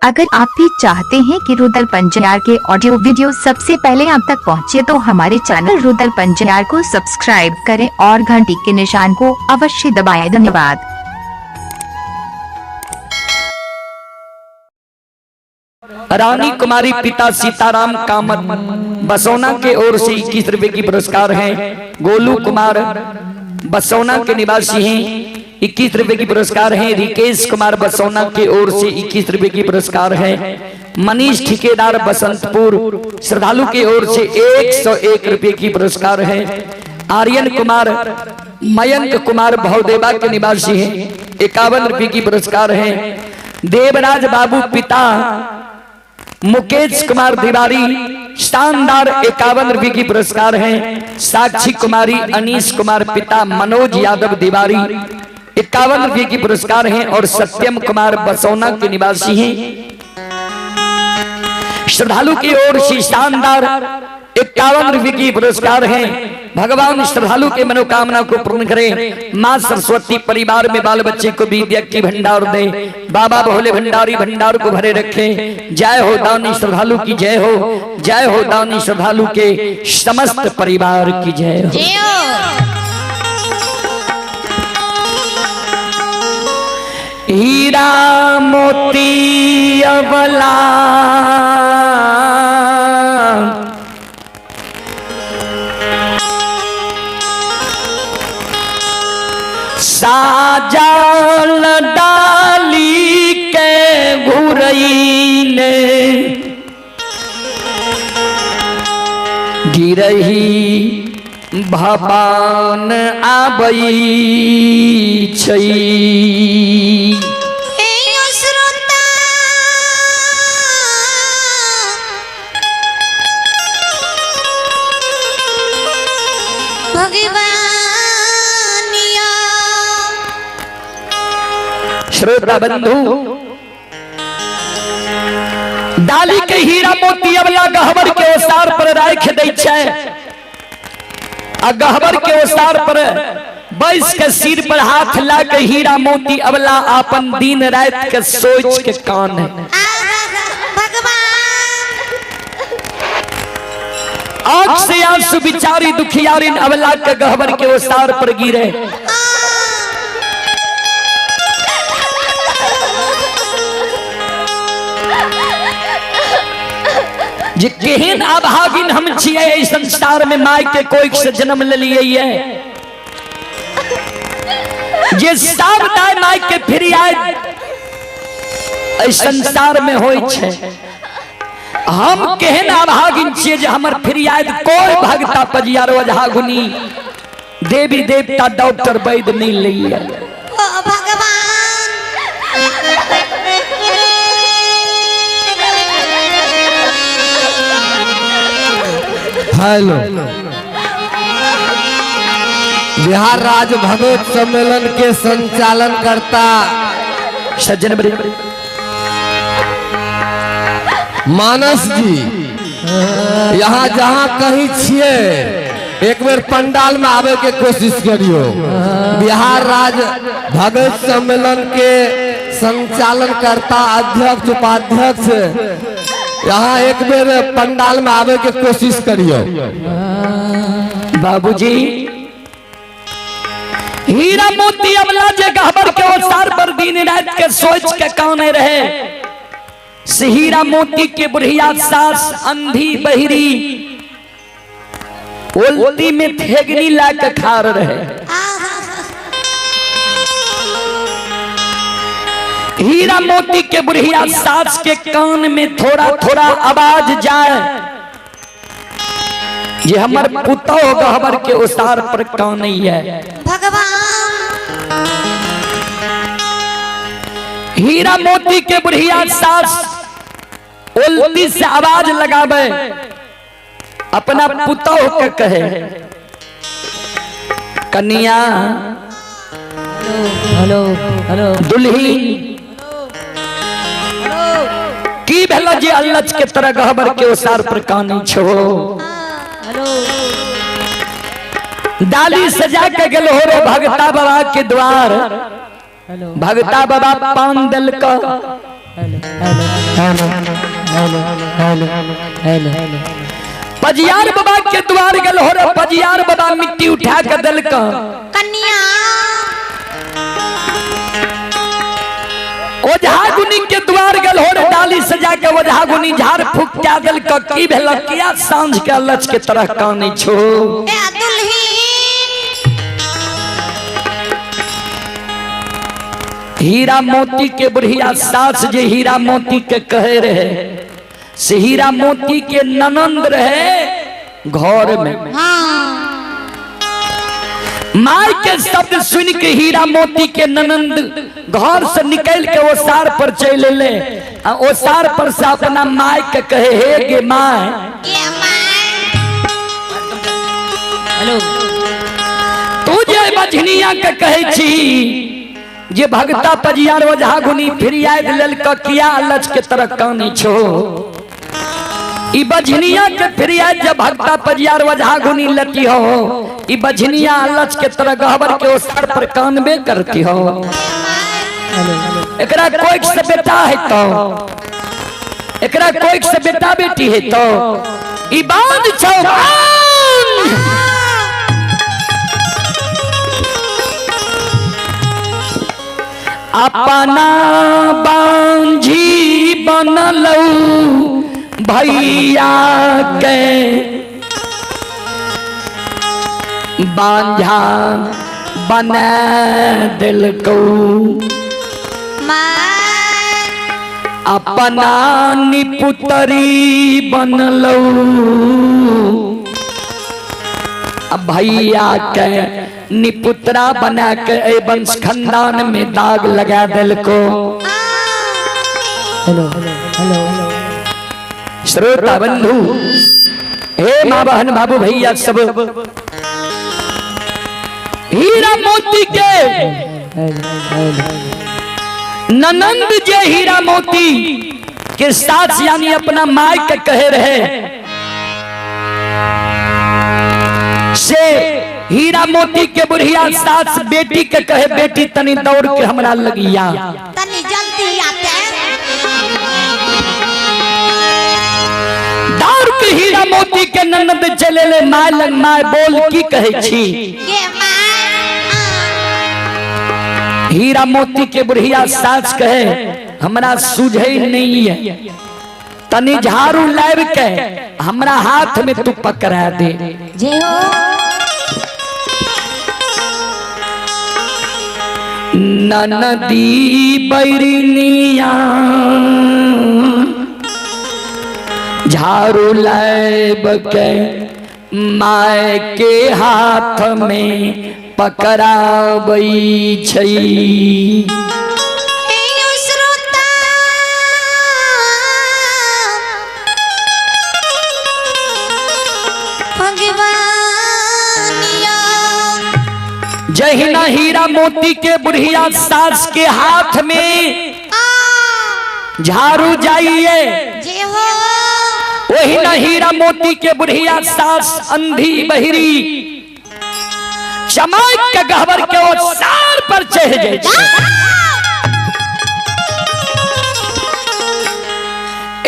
अगर आप भी चाहते हैं कि रुदल पंजयार के ऑडियो वीडियो सबसे पहले आप तक पहुंचे तो हमारे चैनल रुदल पंजयार को सब्सक्राइब करें और घंटी के निशान को अवश्य दबाएं। धन्यवाद। रानी कुमारी पिता सीताराम कामत बसौना के ओर से 21 रुपए की पुरस्कार है। गोलू कुमार बसौना के निवासी हैं, 21 रुपए की पुरस्कार है। रिकेश कुमार बसौना के ओर से 21 रुपए की पुरस्कार है। मनीष ठेकेदार बसंतपुर श्रद्धालु के ओर से 101 रुपए की पुरस्कार है। आर्यन कुमार मयंक कुमार भवदेवा के निवासी हैं, 51 रुपए की पुरस्कार है। देवराज बाबू पिता मुकेश कुमार तिवारी शानदार 51 रुपए की पुरस्कार है। साक्षी कुमारी अनीश कुमार पिता मनोज यादव तिवारी 51 रुपए की पुरस्कार हैं। और सत्यम कुमार बसौना के निवासी हैं, श्रद्धालु की ओर से शानदार 51 रुपए की पुरस्कार है। भगवान श्रद्धालु के मनोकामना को पूर्ण करें। माँ सरस्वती परिवार में बाल बच्चे को विद्या की भंडार दे। बाबा भोले भंडारी भंडार को भरे रखे। जय हो दानी श्रद्धालु की जय हो, जय हो दानी श्रद्धालु के समस्त परिवार की जय हो। हीरा मोती अबला साजल डाली के घुरई ने गिरही भवान आबई छई। श्रोता बंधु डाली के हीरा मोती अबला गहबर के ओसार पर राख दै छै। आ गहबर के ओसार पर बैस के सिर पर हाथ ला के हीरा मोती अबला अपन दिन रात के सोच के कान है। आंख से आंसू बिचारी दुखियारिन अबला के गहबर के ओसार पर गिरे। जे केहन अभागिन हम छियै इस संसार में माय के कोख से जन्म ले लिए। जे सब दाय माय के फिरियाद इस संसार में होय छै। हम केहन अभागिन छियै जे हमर फिरियाद कोई भगता पजियारो अझा गुनी देवी देवता डॉक्टर वैद्य नहीं लिए। हेलो, बिहार राज्य भगवत सम्मेलन के संचालन करता सज्जन मानस जी, यहाँ जहाँ कहीं छिए एक बेर पंडाल में आवे के कोशिश करियो। बिहार राज्य भगवत सम्मेलन के संचालन करता अध्यक्ष उपाध्यक्ष यहाँ एक बेर पंडाल में आवे के कोशिश करियो। बाबूजी हीरा मोती अबला जे गहबर के ओसार पर दिन रात के सोच के काने रहे। से हीरा मोती के बुढ़िया सास अंधी बहिरी उल्टी में थेगनी ला के खार रहे। हीरा मोती के बुढ़िया सास के कान में थोड़ा थोड़ा आवाज जाए जे हमर पुतो गहबर के ओसार पर कान है। हीरा मोती के बुढ़िया सास उल्टी से आवाज लगावे, अपना पुतो के कहे कन्या हेलो हेलो दुल्ही की भेलो जे अल्लच के तरह गहबर के ओसार पर कानी छो। डाली सजा के गेल हो रो भगता बाबा के द्वार। भगता बाबा पान दल का पजियार बाबा के द्वार गल हो रे, पजियार बाबा मिट्टी उठा के दल का कन्या ओझा गुनी के द्वार गल हो रे, डाली सजा के ओझा गुनी झाड़ फूक क्या दल का की भेल किया सांझ के लच के तरह काने छो ए दुल्ही हीरा मोती के बुढ़िया सास जे हीरा मोती के कहे रहे से हीरा मोती के ननंद रहे घर में। माई के शब्द सुन के हीरा मोती के ननंद घर से निकल के वो सार पर चले ले, वो सार पर से अपना माई के कहे हे गे माई, हेलो तू जे बझनिया के कहे छी जे भगता पजियार ओझा गुनी फिर याद लेल क किया लच के तरह कानी छो ई बझनिया के फिर याद जब भगता पजियार ओझा गुनी लती हो ई बझनिया लच के तरह गहबर के ओसार पर कानबे करती हो। एकरा कोई से बेटा है तो एकरा कोई से बेटा बेटी है तो ई बांध छो अपना बांझी बनलू भैया के बांझा बना दिलको अपना निपुतरी बनलू भैया के निपुत्रा बना के वंश खानदान में दाग लगा दिल को। हेलो हेलो श्रोता बंधु हे माँ बहन बाबू भैया सब हीरा मोती के ननंद जे हीरा मोती के साथ यानी अपना माई के कहे रहे से हीरा मोती के बुढ़िया सास बेटी के कहे बेटी तनी दौड़ के हमरा लगिया तनी जल्दी आते दौड़ के हीरा मोती के ननद चले ले माय लग माय बोल की कहे छी ये हीरा मोती के बुढ़िया सास कहे हमरा सूझे नहीं है तनी झाड़ू लाब के हमरा हाथ में तू पकड़ा दे जे हो ननदी बैरिनिया झाड़ू लाब के माय के हाथ में पकड़ाबै छै जहिना हीरा मोती के बुढ़िया सास के हाथ में झाड़ू जाइए वही ना हीरा मोती के बुढ़िया सास अंधी बहिरी चमक के गहबर के ओ सार पर चढ़ जाए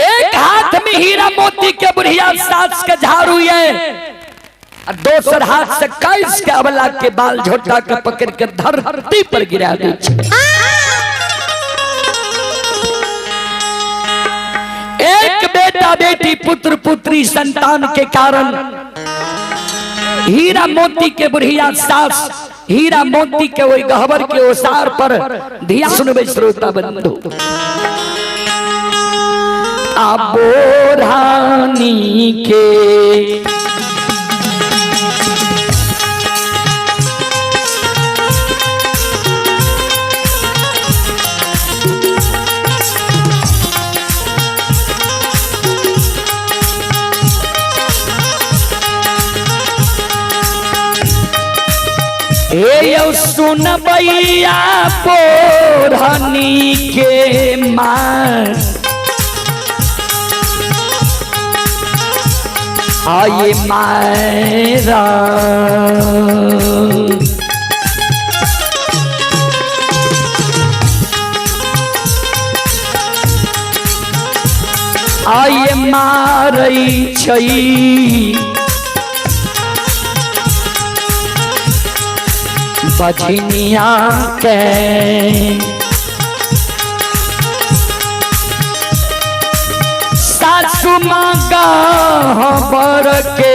एक हाथ में हीरा मोती के बुढ़िया सास के झाड़ू है दोसर हाथ से कैस के अबला के बाल झोटा के पकड़ के धरती पर गिरा दे एक बेटा बेटी पुत्र पुत्री संतान के कारण हीरा मोती के बुढ़िया सास हीरा मोती के वही गहबर के ओसार पर ध्यान सुनबे श्रोता बंधु आबोरानी के सुन बैया पोरहनी के मार आये मायरा आये मारई छई बजनिया के सासु मांगा बर के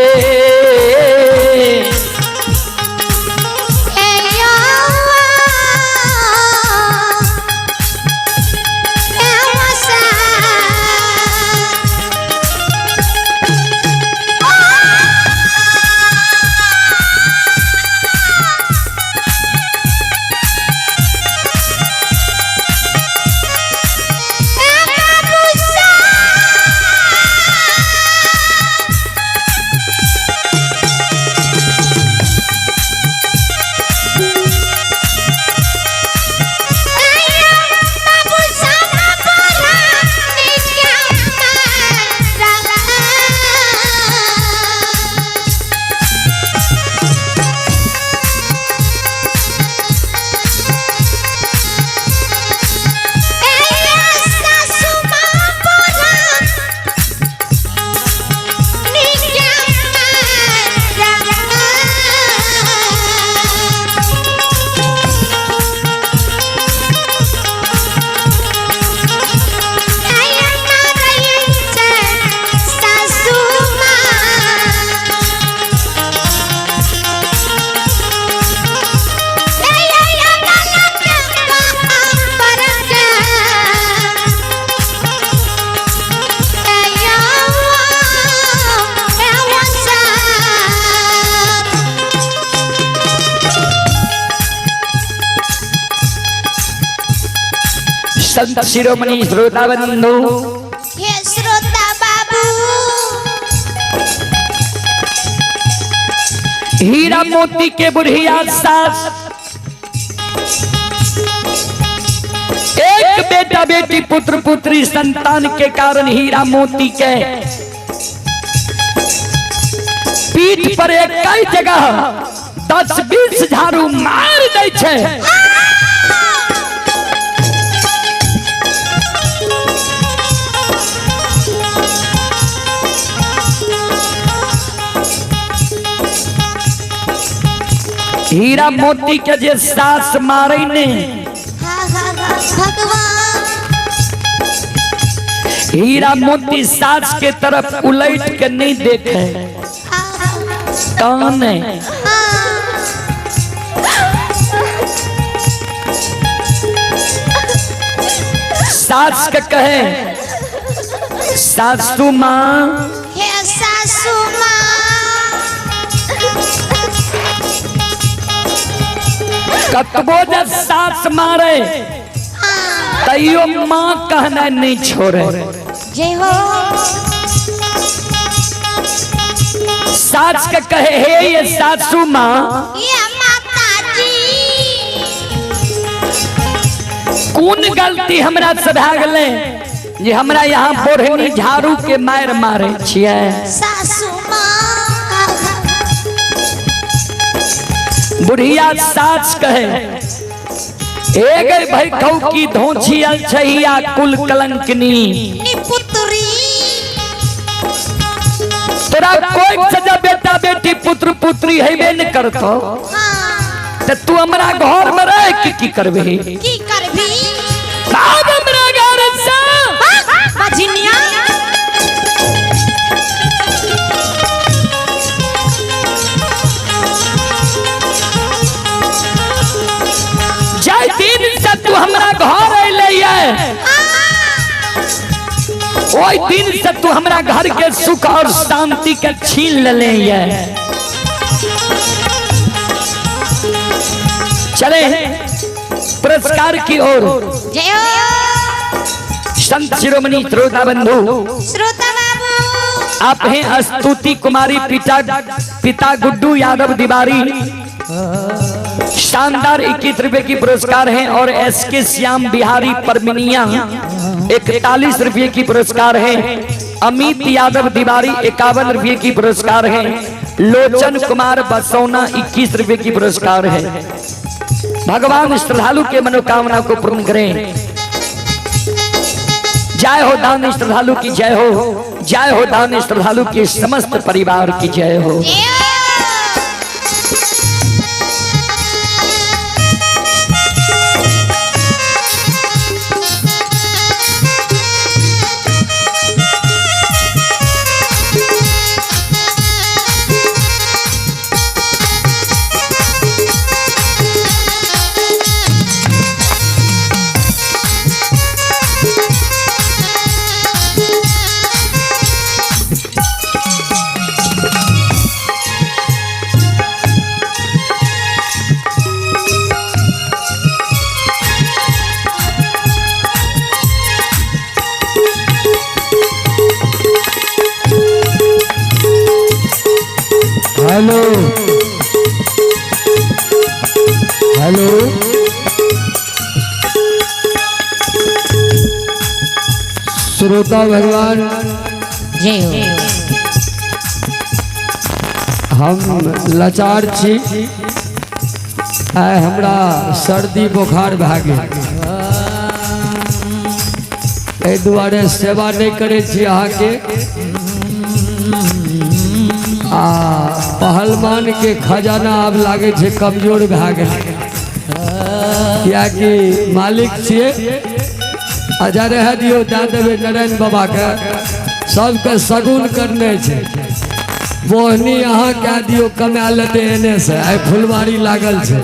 संत शिरोमणि श्रोता बंधु ये श्रोता बाबू हीरा मोती के बुढ़िया सास एक बेटा बेटी पुत्र पुत्री संतान के कारण हीरा मोती के पीठ पर एक कई जगह 10-20 झाड़ू मार दै छे। हीरा मोती के जे सास मारे ने भगवान हीरा मोती सास के तरफ उलट के नहीं देखे कौन है सास के कहे सासू माँ हे सासू माँ कतबो जब सास मारे तैयो माँ कहना नहीं छोड़े। जय हो सास के कहे हे ये सासू माँ ये माता जी कौन गलती हमरा से भा गले जे हमरा यहाँ बोरहनी झाड़ू के मार मारे छिए। सासू माँ बुढ़िया सास कहे एक भाई खौ की धोछी अलछहिया कुल कलंकनी पुत्री तोरा कोई सजा बेटा बेटी पुत्र पुत्री है न करतो तो तू हमरा घर में रह की करबी की करबी बाब हमरा घर से बजनिया जय दिन से तू हमरा घर अइले ओई दिन से तू हमरा घर के सुख और शांति के छीन ले चले पुरस्कार की ओर। जय हो संत शिरोमणि श्रोता बंधु श्रोता बाबू आप हैं स्तुति कुमारी पिता गुड्डू यादव तिवारी शानदार 21 रुपए की पुरस्कार है और SK श्याम बिहारी परमिनिया 41 रुपए की पुरस्कार है। अमित यादव तिवारी 51 रुपए की पुरस्कार है। लोचन कुमार बसौना 21 रुपए की पुरस्कार है। भगवान श्रद्धालु के मनोकामना को पूर्ण करें। जय हो दान श्रद्धालु की जय हो, जय हो दान श्रद्धालु के समस्त परिवार की जय हो। जय हो। हेलो हेलो, श्रोता भगवान, जय हो। हम लाचार छी। आइ हमरा सर्दी बोखार भए गेल, एहि दुआरे सेवा नहीं करे छी अहाँके। आ पहलवान के खजाना आब लागे छे कमजोर भए गेल, कियाकि मालिक छिए। अजा रह दियो, दे देवे नारायण बाबा के, सबके सगुन करने छे। बोहनी अहाँ कह दियो, कमा लेते एने से। आइ फुलवारी लागल छे,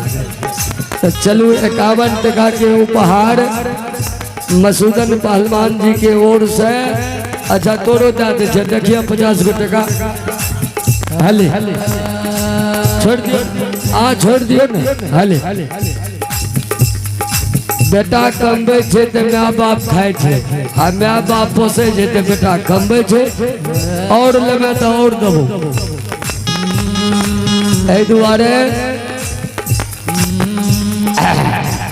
तो चलू 51 टका के उपहार मसूदन पहलवान जी के ओर से। अच्छा तोरो दे दे छे, देखिए 50 गो टका। हाले छोड़ दियो, छोड़ दियो ना। हाले बेटा कमबे छे तो माँ बाप खाए छे, आ माँ बाप पोसे छे तो बेटा कमबे छे। और लेमे तो और देबो। एहि दुआरे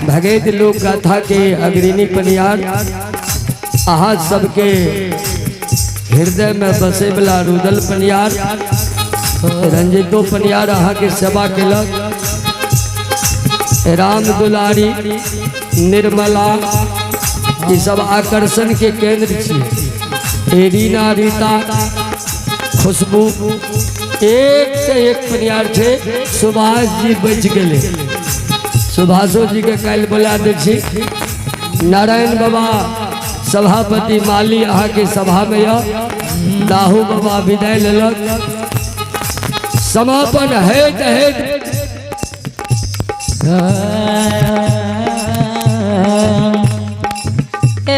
भगत लोक गाथा के अग्रणी पनियार अहाँ सबके हृदय में बसे वाला रुदल पनियार, रंजितो पनियार अहाँ के सेवा केलक। राम दुलारी, निर्मला, ये सब आकर्षण के केंद्र छे। रीना, रीता, खुशबू, एक से एक पनियार छे। सुभाष जी बच गए, सुभाषो जी के कल बोला दे छी। नारायण बाबा सभापति माली अहाँ के सभा में य। दाहू बाबा विदाई लेलक। समापन हेत हेत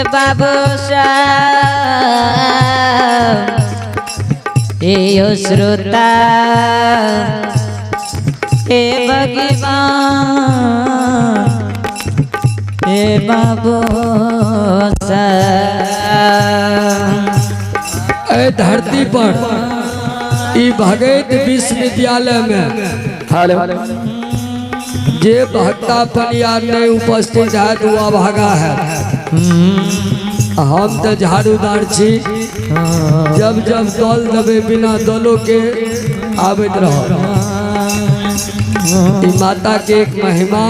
बाबू साहब, यो श्रोता, हे भगवान, हे बाबू साहब। ए धरती पर ई भगत विश्वविद्यालय में जे भक्ता पनियार नहीं उपस्थित है तो वो अभागा है। हम तो झाड़ूदार छी, जब जब दल देवे बिना दलों के आबत रहो। ई माता के एक महिमा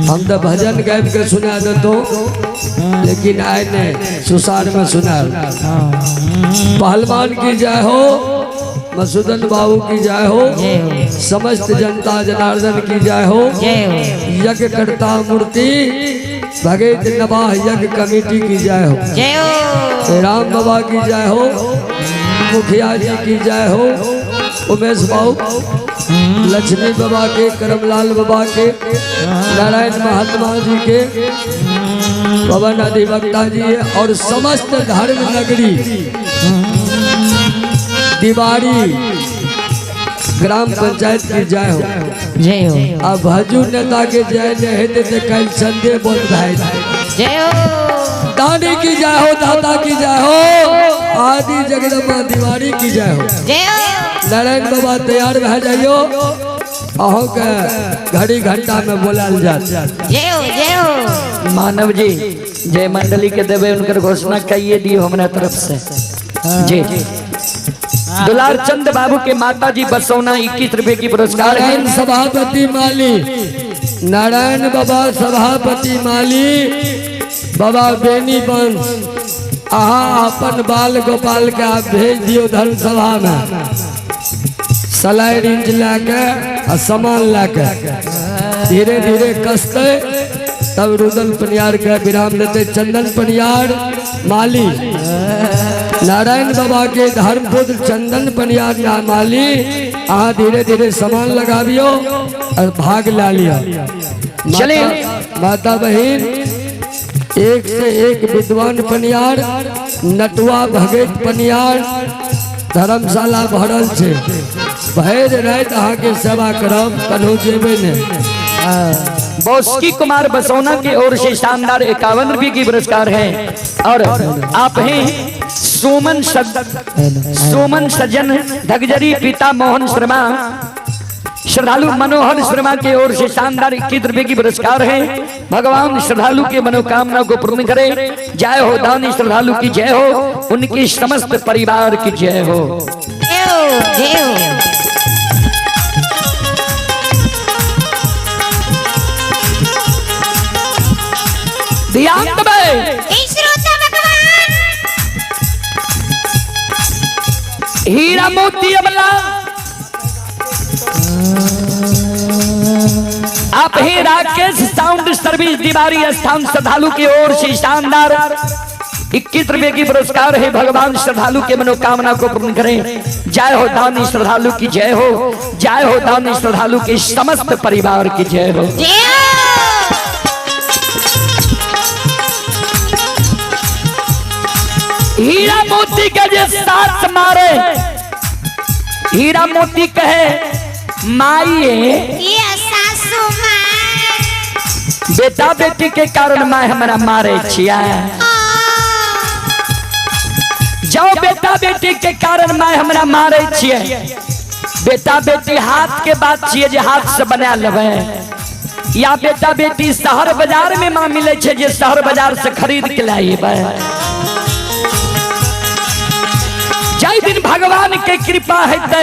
हम तो भजन गायब के सुना देतो, लेकिन आए ने सुसार में सुना। पहलवान की जय हो, मसूदन बाबू की जय हो, समस्त जनता जनार्दन की जय हो। यज्ञ करता मूर्ति भगत नवाह यज्ञ कमेटी की जय हो। राम बाबा की जय हो, मुखिया जी की जय हो, उमेश बाबू, लक्ष्मी बाबा के, करमलाल बाबा के, नारायण महात्मा जी के, पवन अधिवक्ता जी और समस्त धर्म नगरी दीवारी ग्राम पंचायत की जय हो। जय हो। अब भजू नेता के जय ने हेते ते कल संडे बंद भाई। जय हो। दानी की जय हो, दाता की जय हो, आदि जगदम्बा दीवारी की जय हो। जय हो। नारायण बाबा तैयार भे जाइयो, अहों के घड़ी घंटा में बोलाल जात। जय हो। जय हो। मानव जी जय मंडली के देवे उनकर घोषणा कहिए दियो हमारा तरफ से। जी दुलार चंद बाबू के माता जी बसौना 21 रुपए की पुरस्कार है। नारायण सभापति माली, नारायण बाबा सभापति माली बाबा बेनी वंश अहाँ अपन बाल गोपाल के आप भेज दियो धर्मसभा में सलाई रिंच लाके आ सामान लाके धीरे धीरे कसते तब रुदल पनियार के विराम देते। चंदन पनियार माली नारायण बाबा के धर्मपुत्र चंदन पनियार माली अहाँ धीरे धीरे सामान लगाबियो और भाग ला लिया। चले माता बहन एक से एक विद्वान पनियार नटुआ भगत पनियार धर्मशाला भरल छे। भैर रात अहाँ के सेवा करब कन्हू जेबे ने। बौस्की कुमार बसौना की ओर से शानदार 51 रुपये की पुरस्कार है। और आप हैं सोमन सज्जन धगजरी पिता मोहन शर्मा श्रद्धालु मनोहर शर्मा की ओर से शानदार 21 रुपये की पुरस्कार है। भगवान श्रद्धालु के मनोकामना को पूर्ण करे। जय हो दानी श्रद्धालु की जय हो, उनकी समस्त परिवार की जय हो। ध्यान हीरा मोती अबला आप ही राकेश साउंड सर्विस दीवारी स्थान श्रद्धालु की ओर से शानदार 21 रुपये की पुरस्कार है। भगवान श्रद्धालु के मनोकामना को पूर्ण करें। जय हो दानी श्रद्धालु की जय हो, जय हो दानी श्रद्धालु के समस्त परिवार की जय हो। हीरा मोती के जे साथ मारे, हीरा मोती कहे माई बेटा बेटी के कारण माँ हमारा मारे छिया। जाओ बेटा बेटी के कारण माँ हमारा मारे छिए। बेटा बेटी हाथ के बात छिए जे हाथ से बना लेवे, या बेटा बेटी शहर बाजार में माँ मिले छे जे शहर बाजार से खरीद के लाइबे। जय दिन भगवान के कृपा हेते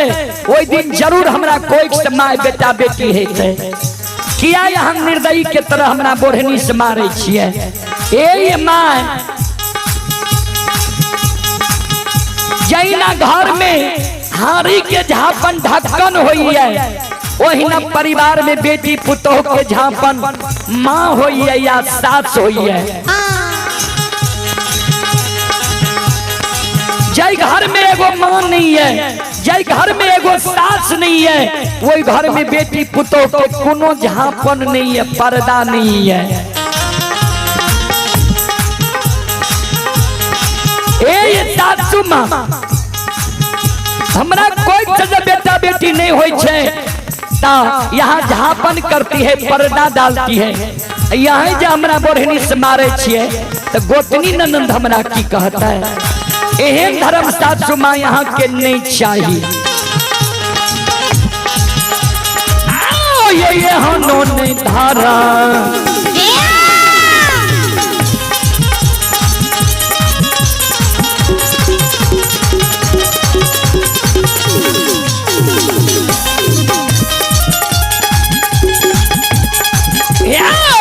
ओई दिन जरूर हमरा कोई से माय बेटा बेटी हेते। किया यहाँ निर्दयी के तरह हमरा बोढ़नी से मारे छिए। ए माय जैना घर में हारी के झापन ढक्कन होई है, ओहिना परिवार में बेटी पुतोह के झापन माँ होई है या सास होई है। जय घर में एगो माँ नहीं है, जय घर में एगो सास नहीं है, वही घर में बेटी पुतोह के कोनो झापन नहीं है, पर्दा नहीं है। ए सासू माँ हमरा कोई सजा बेटा बेटी नहीं होई छे ता यहाँ झापन करती है, पर्दा डालती है। यहाँ जो हमरा बोढ़नी से मारे छिए तो गोतनी ननंद हमरा की कहता है। एहन धर्म सासू माँ यहाँ के नहीं चाहिए। आओ ये हनो ने धारा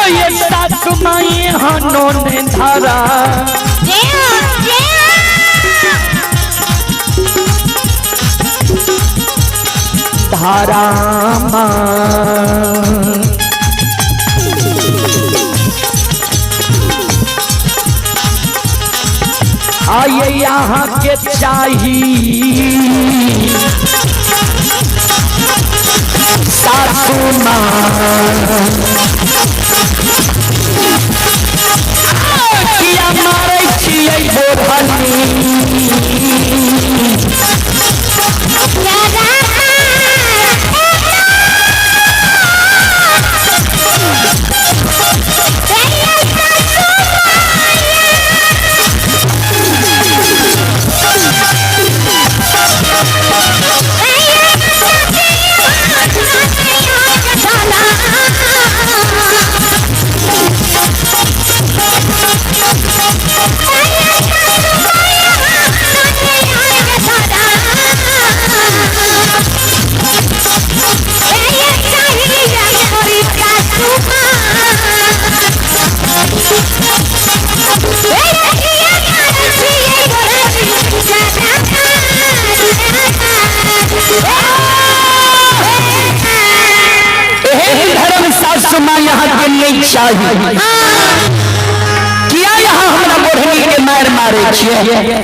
ये सासू माँ यहाँ ने धारा धारा आइए यहाँ के चाहिए सासू माँ किया मारे छिए बोढ़नी चाहिए। किया यहाँ हमरा बोढ़नी के मार मारे छिए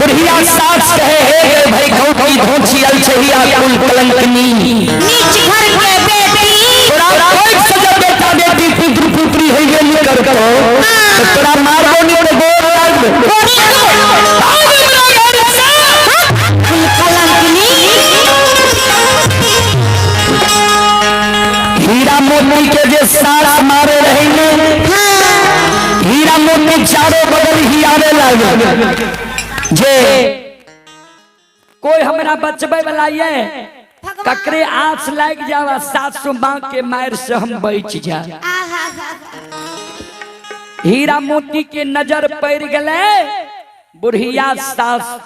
बुढ़िया सास कहे हे भाई गाँव की धोछियल छहिया कुल कलंकनी नीच घर के बेटी तोरा कोई सजा बेटा बेटी पुत्र पुत्री है ये नहीं कर करो तोरा मारबो नहीं तो गोर लाग कुल कलंकनी हीरा मोती के जे सास मारे रहे हीरा मोती चारों बगल ही आवे लागे जे कोई हमरा बचबे वाला ये ककरे आस लाग जावा सासु मां के मार से हम बच जा। हीरा मोती के नजर पड़ गले बुढ़िया सास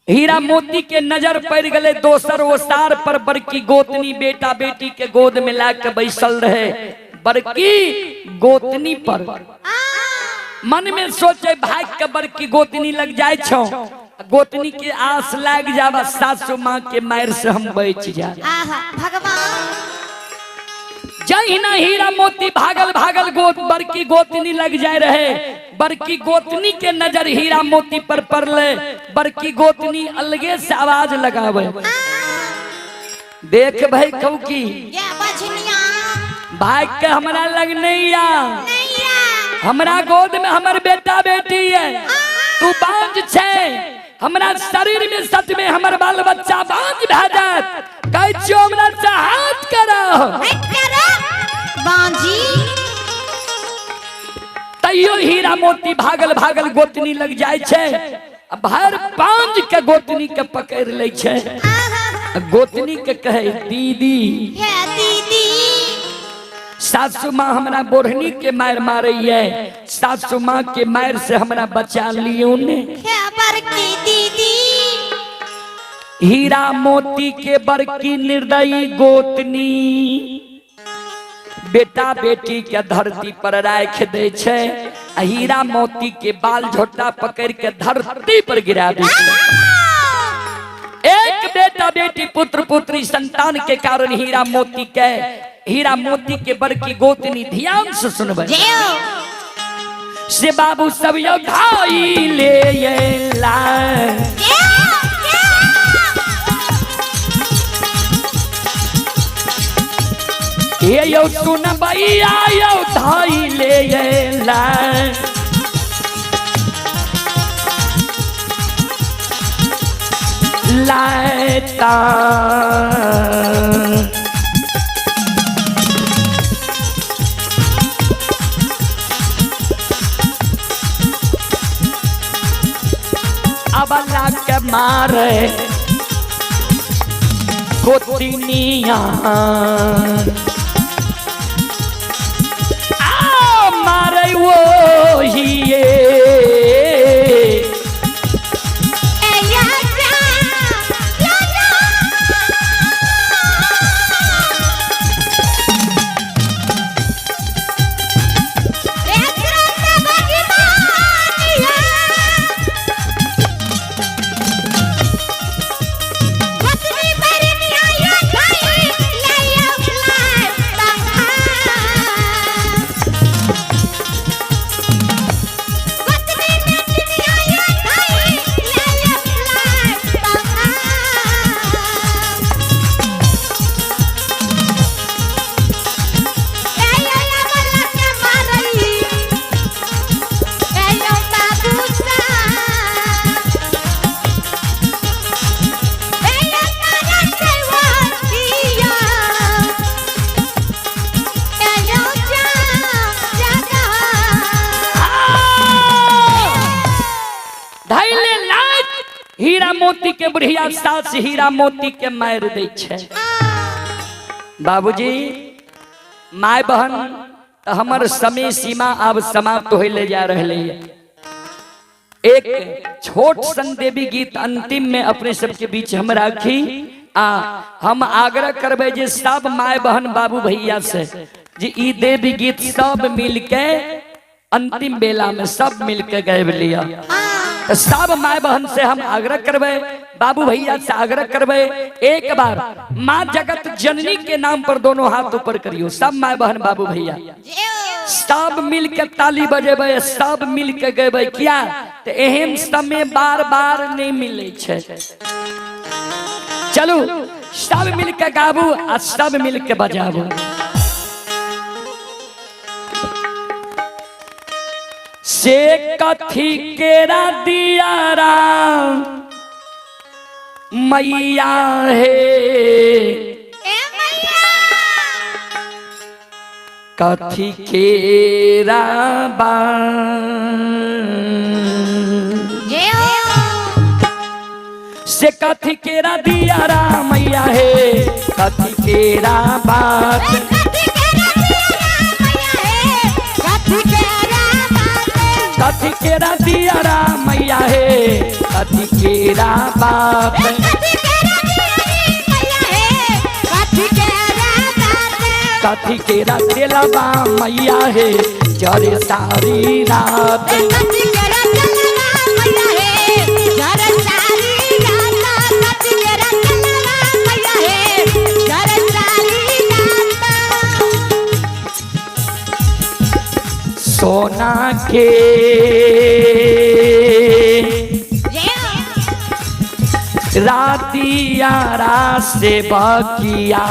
हीरा मोती के नजर पड़ गले दोसर ओसार पर बड़की गोतनी बेटा बेटी के गोद में ला के बैसल रहे बड़की गोतनी पर मन में सोचे भाग के बड़की गोतनी लग जाए छो गोतनी के आस लाग जावा सासु मां के मार से हम बच जा। जय ना हीरा मोती भागल भागल बड़की गोतनी लग जाए रहे बड़की गोतनी के नजर हीरा मोती पर पड़ले बड़की गोतनी अलगे से आवाज लगावे देख भाई कहू की भाग के हमरा लग नहीं आ हमरा गोद में हमर बेटा बेटी है तू बांझ छे हमरा शरीर में सच में हमर बाल बच्चा बांझ भे जात कह छियो हमरा से हाथ करो बांझी तैयो हीरा मोती भागल भागल गोतनी लग जाए छे भर बांझ के गोतनी के पकड़ ले छे गोतनी के कहे दीदी दीदी सासु माँ हमरा बोढ़नी के मार मारे है सासु माँ के मार से हमरा बचा लियो ने दीदी हीरा मोती के बड़की निर्दयी गोतनी बेटा बेटी के धरती पर राख दे छे हीरा मोती के बाल झोटा पकड़ के धरती पर गिरा दे एक बेटा बेटी पुत्र पुत्री संतान के कारण हीरा मोती के बड़की गोतनी ध्यान से सुनबे से बाबू सब यो घाई ले ला ये यो सुन भैया यो धाई ले ला लाता अब के मारे गोतनिया मारे वो ही हीरा मोती के बुढ़िया सास हीरा मोती के मार दे छे बाबूजी माय बहन हमर समय सीमा अब समाप्त होले जा रहले है एक छोट सन देवी गीत अंतिम में अपने सबके बीच हम राखी हम आग्रह करबे जे सब माय बहन बाबू भैया से जे ई देवी गीत सब मिलके अंतिम बेला में सब मिलके गायब लिया सब माय बहन से हम आग्रह करबे बाबू भैया से आग्रह करबे एक बार माँ जगत जननी के नाम पर दोनों हाथ ऊपर करियो, सब माँ बहन बाबू भैया सब मिल के ताली बजेबे, सब मिल के गेबे। क्या तो एहन समय बार बार नहीं मिले छे। चलू सब मिल के गाबू आ सब मिल के बजाबू। से कथी केरा दियारा मैया है, कथी केरा बा से कथी केरा दियारा मैया है, कथी केरा बात कथी केरा दियारा मैया है, कथी केरा बात कथी केरा तेलबा मैया है, जरे सारी रात सोना के रातियारा से बकिया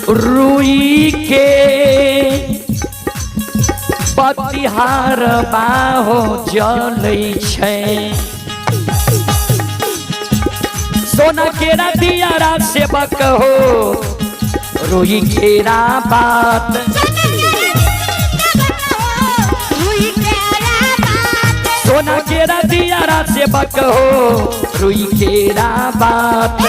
रुई के पतिहार बाहो जलै छै। सोना के रातियारा से बक हो रुई केरा बात सोना केरा दियारा से बक हो रुई केरा बात